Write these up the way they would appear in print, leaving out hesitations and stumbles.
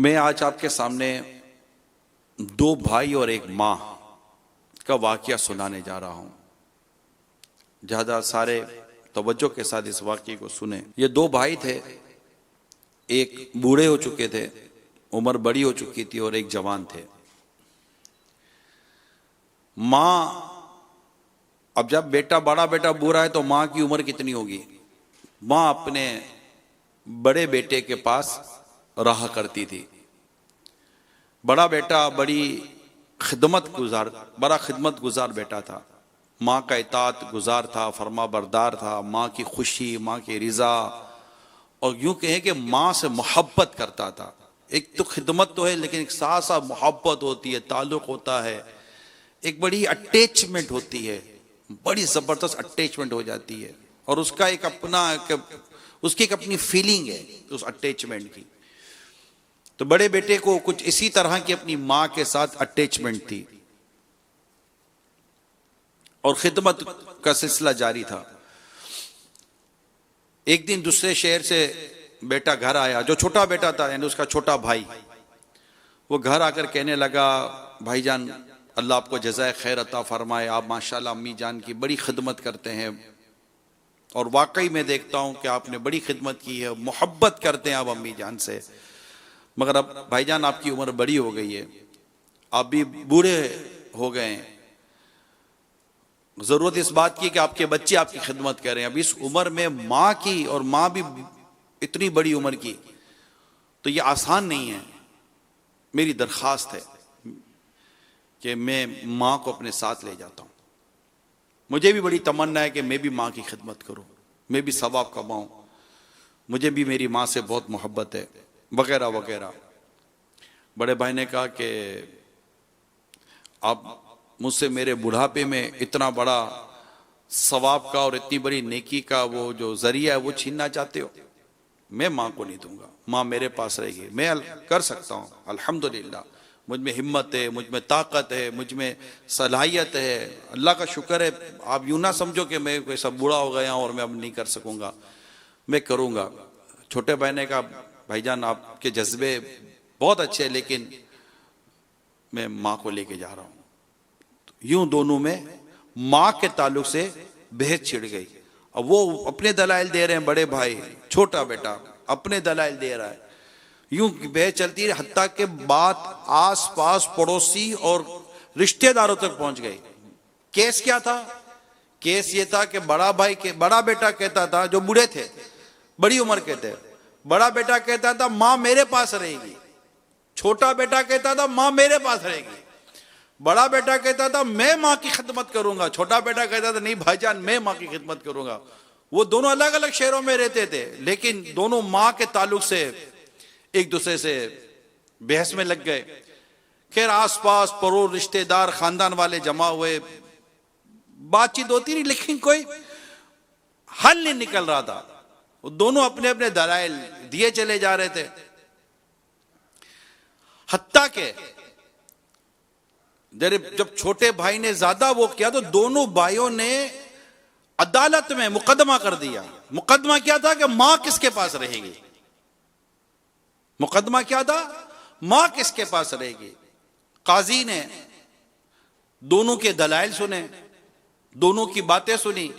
मैं आज आपके सामने दो भाई और एक माँ का वाकया सुनाने जा रहा हूँ। ज़्यादा सारे तवज्जो के साथ इस वाकये को सुने। ये दो भाई थे, एक बूढ़े हो चुके थे, उम्र बड़ी हो चुकी थी, और एक जवान थे। माँ, अब जब बड़ा बेटा बूढ़ा है तो माँ की उम्र कितनी होगी? माँ अपने बड़े बेटे के पास रहा करती थी। बड़ा बेटा बड़ा खिदमत गुजार बेटा था। माँ का इताअत गुजार था, फरमा बरदार था, माँ की खुशी, माँ की रिजा, और यूं कहें कि माँ से मोहब्बत करता था। एक तो खिदमत तो है, लेकिन एक साथ साथ मोहब्बत होती है, ताल्लुक होता है, एक बड़ी अटैचमेंट होती है, बड़ी जबरदस्त अटैचमेंट हो जाती है, और उसका उसकी एक अपनी फीलिंग है उस अटैचमेंट की। तो बड़े बेटे को कुछ इसी तरह की अपनी मां के साथ अटैचमेंट थी, और खिदमत का सिलसिला जारी था। एक दिन दूसरे शहर से बेटा घर आया, जो छोटा बेटा था यानी उसका छोटा भाई। वो घर आकर कहने लगा, भाईजान अल्लाह आपको जज़ाए खैर अता फरमाए, आप माशाल्लाह अम्मी जान की बड़ी खिदमत करते हैं, और वाकई में देखता हूं कि आपने बड़ी खिदमत की है, मोहब्बत करते हैं आप अम्मी जान से। मगर अब भाईजान आपकी उम्र बड़ी हो गई है, आप भी बूढ़े हो गए हैं, जरूरत इस बात की कि आपके बच्चे आपकी खिदमत करें। अब इस उम्र में माँ की, और माँ भी इतनी बड़ी उम्र की, तो ये आसान नहीं है। मेरी दरख्वास्त है कि मैं माँ को अपने साथ ले जाता हूँ। मुझे भी बड़ी तमन्ना है कि मैं भी माँ की खिदमत करूँ, मैं भी सवाब कमाऊँ, मुझे भी मेरी माँ से बहुत मोहब्बत है, वगैरह वगैरह। बड़े भाई ने कहा कि आप मुझसे मेरे बुढ़ापे में इतना बड़ा सवाब का और इतनी बड़ी नेकी का वो जो जरिया है वो छीनना चाहते हो? मैं माँ को नहीं दूंगा, माँ मेरे पास रहेगी, मैं कर सकता हूँ, अल्हम्दुलिल्लाह मुझ में हिम्मत है, मुझ में ताकत है, मुझ में सलाहियत है, अल्लाह का शुक्र है। आप यूं ना समझो कि मैं कोई सब बूढ़ा हो गया और मैं अब नहीं कर सकूंगा, मैं करूंगा। छोटे भाई ने कहा, भाईजान आपके जज्बे बहुत अच्छे हैं, लेकिन मैं माँ को लेके जा रहा हूँ। यूं दोनों में माँ के ताल्लुक से बहस छिड़ गई। अब वो अपने दलाइल दे रहे हैं, बड़े भाई, छोटा बेटा अपने दलाइल दे रहा है, यूं बहस चलती है, हत्ता के बात आस पास पड़ोसी और रिश्तेदारों तक पहुंच गई। केस क्या था? केस ये था कि बड़ा बेटा कहता था, जो बूढ़े थे, बड़ी उम्र के थे, बड़ा बेटा कहता था माँ मेरे पास रहेगी, छोटा बेटा कहता था माँ मेरे पास रहेगी। बड़ा बेटा कहता था मैं माँ की खिदमत करूंगा, छोटा बेटा कहता था नहीं भाईजान मैं माँ की खिदमत करूंगा। वो दोनों अलग अलग शहरों में रहते थे, लेकिन दोनों माँ के ताल्लुक से एक दूसरे से बहस में लग गए। खैर आसपास पड़ोस रिश्तेदार खानदान वाले जमा हुए, बातचीत होती रही, लेकिन कोई हल नहीं निकल रहा था। वो दोनों अपने अपने दलाइल दिए चले जा रहे थे। हत्ता के जब छोटे भाई ने ज्यादा वो किया तो दोनों भाइयों ने अदालत में मुकदमा कर दिया। मुकदमा क्या था कि मां किसके पास रहेगी? मुकदमा क्या था? मां किसके पास रहेगी? काजी ने दोनों के दलाइल सुने, दोनों की बातें सुनी,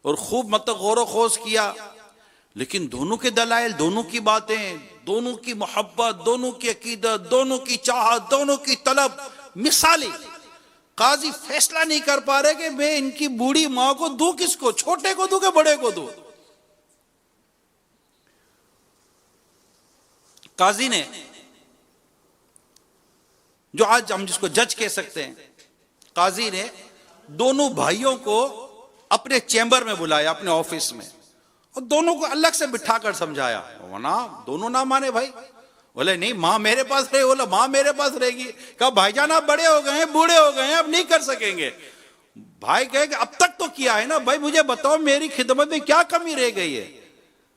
और खूब गौर खोज किया, लेकिन दोनों के दलाइल, दोनों की बातें, दोनों की मोहब्बत, दोनों की अकीदत, दोनों की चाहत, दोनों की तलब मिसाली। काजी फैसला नहीं कर पा रहे कि मैं इनकी बूढ़ी मां को दूं किसको, छोटे को दूं कि बड़े को दूं। काजी ने, जो आज हम जिसको जज कह सकते हैं, काजी ने दोनों भाइयों को अपने चैम्बर में बुलाया, अपने ऑफिस में, और दोनों को अलग से बिठाकर समझाया। वरना दोनों ना माने भाई, बोले नहीं माँ मेरे पास रहे, बोला माँ मेरे पास रहेगी। कहा भाईजान आप बड़े हो गए हैं, बूढ़े हो गए हैं, अब नहीं कर सकेंगे। भाई कहे कि अब तक तो किया है ना भाई, मुझे बताओ मेरी खिदमत में क्या कमी रह गई है,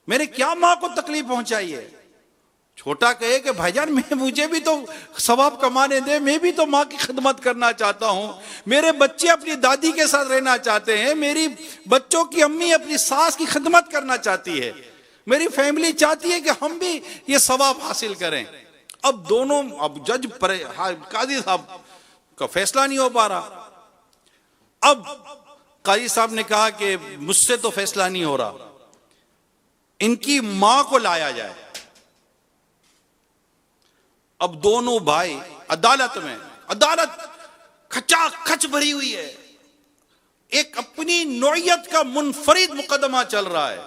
मैंने क्या माँ को तकलीफ पहुंचाई है? छोटा कहे कि भाईजान मुझे भी तो सवाब कमाने दे, मैं भी तो माँ की खिदमत करना चाहता हूँ, मेरे बच्चे अपनी दादी के साथ रहना चाहते हैं, मेरी बच्चों की अम्मी अपनी सास की खिदमत करना चाहती है। मेरी फैमिली चाहती है कि हम भी ये सवाब हासिल करें। अब जज पर काजी साहब का फैसला नहीं हो पा रहा। अब काजी साहब ने कहा कि मुझसे तो फैसला नहीं हो रहा, इनकी मां को लाया जाए। अब दोनों भाई अदालत में, अदालत खचाखच भरी हुई है, एक अपनी नौयत का मुनफरिद मुकदमा चल रहा है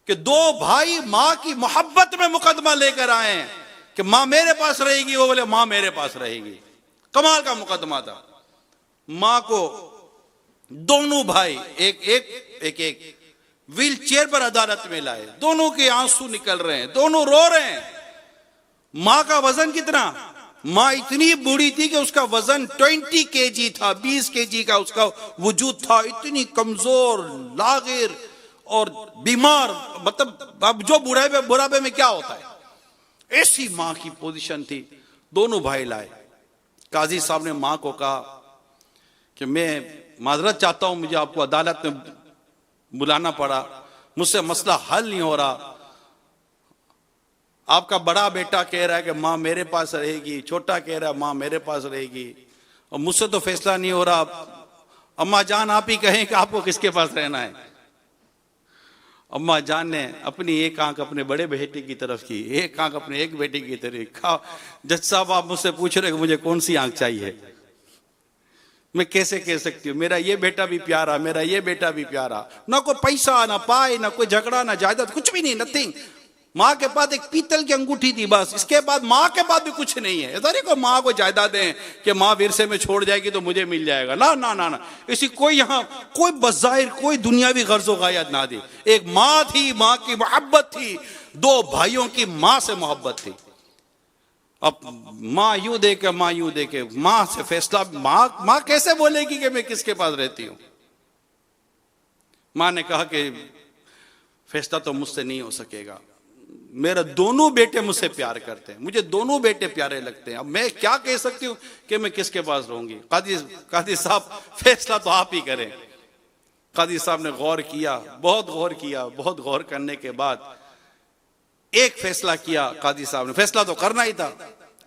कि दो भाई मां की मोहब्बत में मुकदमा लेकर आए हैं कि मां मेरे पास रहेगी, वो बोले मां मेरे पास रहेगी। कमाल का मुकदमा था। मां को दोनों भाई एक व्हील चेयर पर अदालत में लाए, दोनों के आंसू निकल रहे हैं, दोनों रो रहे हैं। मां का वजन कितना? मां इतनी बूढ़ी थी कि उसका वजन 20 kg था, 20 kg का उसका वजूद था, इतनी कमजोर, लागिर और बीमार। मतलब अब जो बुढ़ापे में क्या होता है, ऐसी मां की पोजीशन थी। दोनों भाई लाए। काजी साहब ने मां को कहा कि मैं माजरत चाहता हूं, मुझे आपको अदालत में बुलाना पड़ा, मुझसे मसला हल नहीं हो रहा। आपका बड़ा बेटा कह रहा है कि मां मेरे पास रहेगी, छोटा कह रहा है मां मेरे पास रहेगी, और मुझसे तो फैसला नहीं हो रहा। अम्मा जान आप ही कहें कि आपको किसके पास रहना है। अम्मा जान ने अपनी एक आंख अपने बड़े बेटे की तरफ की, एक आंख अपने एक बेटे की तरफ। जज साहब आप मुझसे पूछ रहे कि मुझे कौन सी आंख चाहिए, मैं कैसे कह सकती हूँ? मेरा ये बेटा भी प्यारा, मेरा ये बेटा भी प्यारा, ना कोई पैसा ना पाए, ना कोई झगड़ा, ना जायदाद, कुछ भी नहीं, नथिंग। माँ के पास एक पीतल की अंगूठी थी बस, इसके बाद माँ के पास भी कुछ नहीं है। ऐसा नहीं को माँ को जायदादें कि माँ विरसे में छोड़ जाएगी तो मुझे मिल जाएगा, ना ना ना ना, इसी कोई यहाँ कोई बज़ाहिर कोई दुनियावी गर्ज़ो गायत ना दी। एक माँ थी, माँ की मोहब्बत थी, दो भाइयों की माँ से मोहब्बत थी। अब माँ यूं देखे, माँ यूं देखे, माँ से फैसला, माँ कैसे बोलेगी कि मैं किसके पास रहती हूं? माँ ने कहा कि फैसला तो मुझसे नहीं हो सकेगा, मेरा दोनों बेटे मुझसे प्यार करते हैं, मुझे दोनों बेटे प्यारे लगते हैं, अब मैं क्या कह सकती हूँ कि मैं किसके पास रहूंगी? काजी साहब फैसला तो आप ही करें। काजी साहब ने गौर किया, बहुत गौर किया, बहुत गौर करने के बाद एक फैसला किया। काजी साहब ने, फैसला तो करना ही था,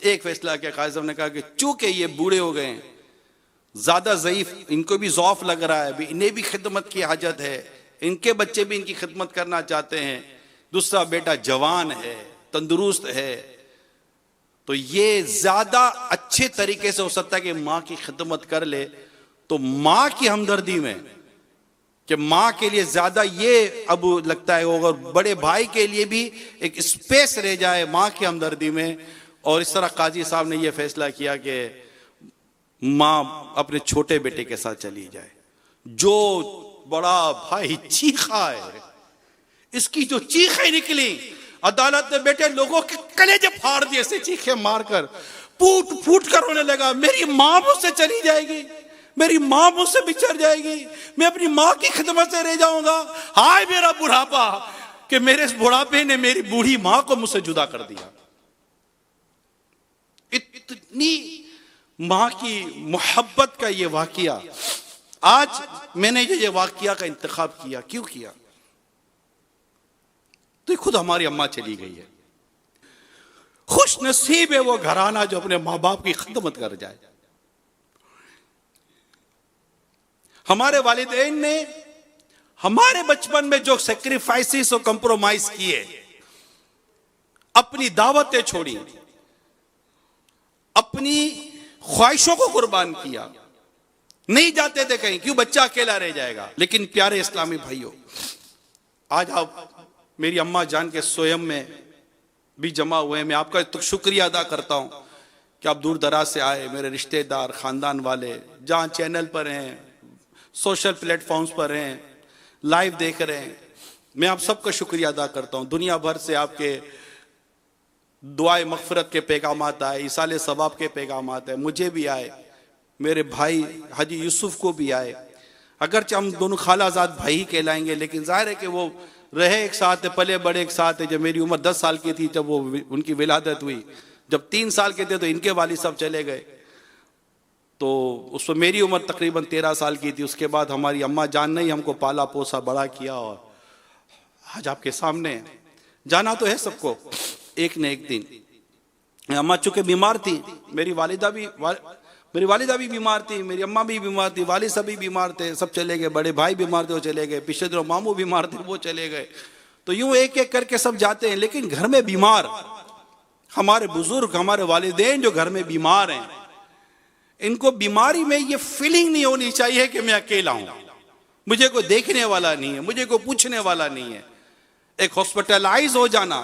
एक फैसला किया। काजी साहब ने कहा कि चूंकि ये बूढ़े हो गए हैं, ज्यादा ज़ईफ, इनको भी ज़ौफ लग रहा है, इन्हें भी खिदमत की हाजत है, इनके बच्चे भी इनकी खिदमत करना चाहते हैं, दूसरा बेटा जवान है, तंदुरुस्त है, तो ये ज्यादा अच्छे तरीके से हो सकता है कि माँ की खिदमत कर ले। तो माँ की हमदर्दी में कि माँ के लिए ज्यादा ये अब लगता है, अगर बड़े भाई के लिए भी एक स्पेस रह जाए माँ की हमदर्दी में। और इस तरह काजी साहब ने यह फैसला किया कि माँ अपने छोटे बेटे के साथ चली जाए। जो बड़ा भाई चीखा है, इसकी जो चीखें निकली, अदालत में बैठे लोगों के कलेजे फाड़ दिए, ऐसे चीखे मारकर फूट फूट कर रोने लगा, मेरी माँ मुझसे चली जाएगी, मेरी माँ मुझसे बिछड़ जाएगी, मैं अपनी माँ की खिदमत से रह जाऊंगा। हाय मेरा बुढ़ापा कि मेरे इस बुढ़ापे ने मेरी बूढ़ी माँ को मुझसे जुदा कर दिया। इतनी माँ की मोहब्बत का ये वाकया, आज मैंने ये वाकया का इंतखाब किया, क्यों किया? तो खुद हमारी अम्मा चली गई है। खुश नसीब है वो घराना जो अपने माँ बाप की खिदमत कर जाए। हमारे वालिदैन ने हमारे बचपन में जो सेक्रीफाइसेस और कंप्रोमाइज किए, अपनी दावतें छोड़ी, अपनी ख्वाहिशों को कुर्बान किया, नहीं जाते थे कहीं, क्यों? बच्चा अकेला रह जाएगा। लेकिन प्यारे इस्लामी भाइयों, आज आप मेरी अम्मा जान के सोयम में भी जमा हुए, मैं आपका तो शुक्रिया अदा करता हूं कि आप दूर दराज से आए, मेरे रिश्तेदार, खानदान वाले, जहां चैनल पर हैं, सोशल प्लेटफॉर्म्स पर हैं, लाइव देख रहे हैं, मैं आप सबका शुक्रिया अदा करता हूं। दुनिया भर से आपके दुआए मग़फ़िरत के पैगामात आए, इसाले सवाब के पैगामात आए, मुझे भी आए, मेरे भाई हाजी यूसुफ को भी आए। अगरचे हम दोनों खालाजाद भाई ही कहलाएंगे, लेकिन जाहिर है कि वो रहे एक साथ है, पले बड़े एक साथ है। जब मेरी उम्र 10 साल की थी, जब वो उनकी विलादत हुई, जब 3 साल के थे तो इनके वालिद साहब चले गए, तो उस वक्त मेरी उम्र तकरीबन 13 साल की थी। उसके बाद हमारी अम्मा जान ने ही हमको पाला पोसा बड़ा किया, और आज आपके सामने है। जाना तो है सबको एक न एक दिन। अम्मा चूंकि बीमार थी, मेरी वालिदा भी बीमार थी, मेरी अम्मा भी बीमार थी, वालिद सभी बीमार थे, सब चले गए। बड़े भाई बीमार थे, वो चले गए। पिछले दिनों मामू बीमार थे, वो चले गए। तो यूं एक एक करके सब जाते हैं, लेकिन घर में बीमार हमारे बुजुर्ग, हमारे वालिदैन जो घर में बीमार हैं, इनको बीमारी में ये फीलिंग नहीं होनी चाहिए कि मैं अकेला हूं, मुझे कोई देखने वाला नहीं है, मुझे कोई पूछने वाला नहीं है। एक हॉस्पिटलाइज हो जाना,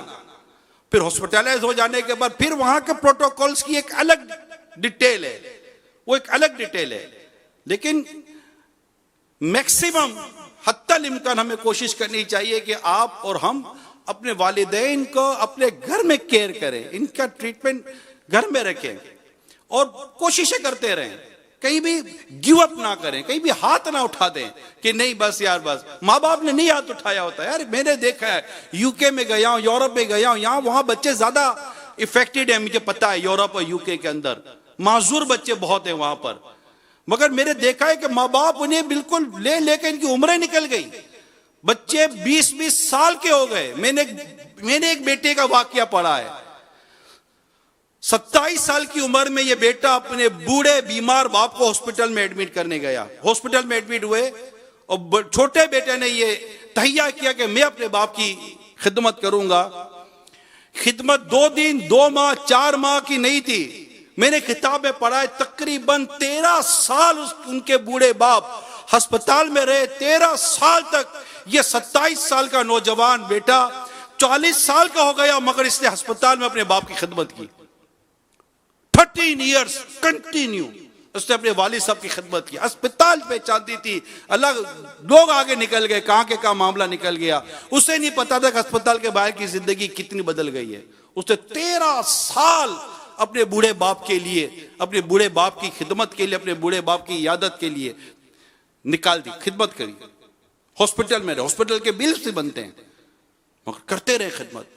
फिर हॉस्पिटलाइज हो जाने के बाद फिर वहां के प्रोटोकॉल्स की एक अलग डिटेल है, वो एक अलग डिटेल है। लेकिन मैक्सिमम हत्तल इम्कान हमें कोशिश करनी चाहिए कि आप और हम अपने वालिदैन को अपने घर में केयर करें, इनका ट्रीटमेंट घर में रखें और कोशिशें करते रहें। कहीं भी गिव अप ना करें, कहीं भी हाथ ना उठा दें कि नहीं बस यार बस। माँ बाप ने नहीं हाथ उठाया होता है यार, मैंने देखा है, यूके में गया हूं, यूरोप में गया हूं, यहाँ वहां बच्चे ज्यादा इफेक्टेड है, मुझे पता है। यूरोप और यूके के अंदर माजूर बच्चे बहुत हैं वहां पर, मगर मैंने देखा है कि माँ बाप उन्हें बिल्कुल लेकर इनकी उम्रें निकल गई, बच्चे 20-20 साल के हो गए। मैंने एक बेटे का वाकया पढ़ा है, 27 साल की उम्र में ये बेटा अपने बूढ़े बीमार बाप को हॉस्पिटल में एडमिट करने गया। हॉस्पिटल में एडमिट हुए और छोटे बेटे ने ये तहैया किया कि मैं अपने बाप की खिदमत करूंगा। खिदमत 2 दिन, 2 माह, 4 माह की नहीं थी। मैंने किताब में पढ़ा है तकरीबन 13 साल उनके बूढ़े बाप अस्पताल में रहे। 13 साल तक ये 27 साल का नौजवान बेटा 40 साल का हो गया, मगर इसने अस्पताल में अपने बाप की खिदमत की। 13 ईयर्स कंटिन्यू उसने अपने वालिद साहब की खिदमत की। अस्पताल पे चाहती थी, अलग लोग आगे निकल गए, कहां के कहां मामला निकल गया। उसे नहीं पता था कि अस्पताल के बाहर की जिंदगी कितनी बदल गई है। उसने 13 साल अपने बूढ़े बाप के लिए, अपने बूढ़े बाप की खिदमत के लिए, अपने बूढ़े बाप की इयादत के लिए निकाल दी, खिदमत करी। हॉस्पिटल में रहे, हॉस्पिटल के बिल्स भी बनते हैं, मगर करते रहे खिदमत।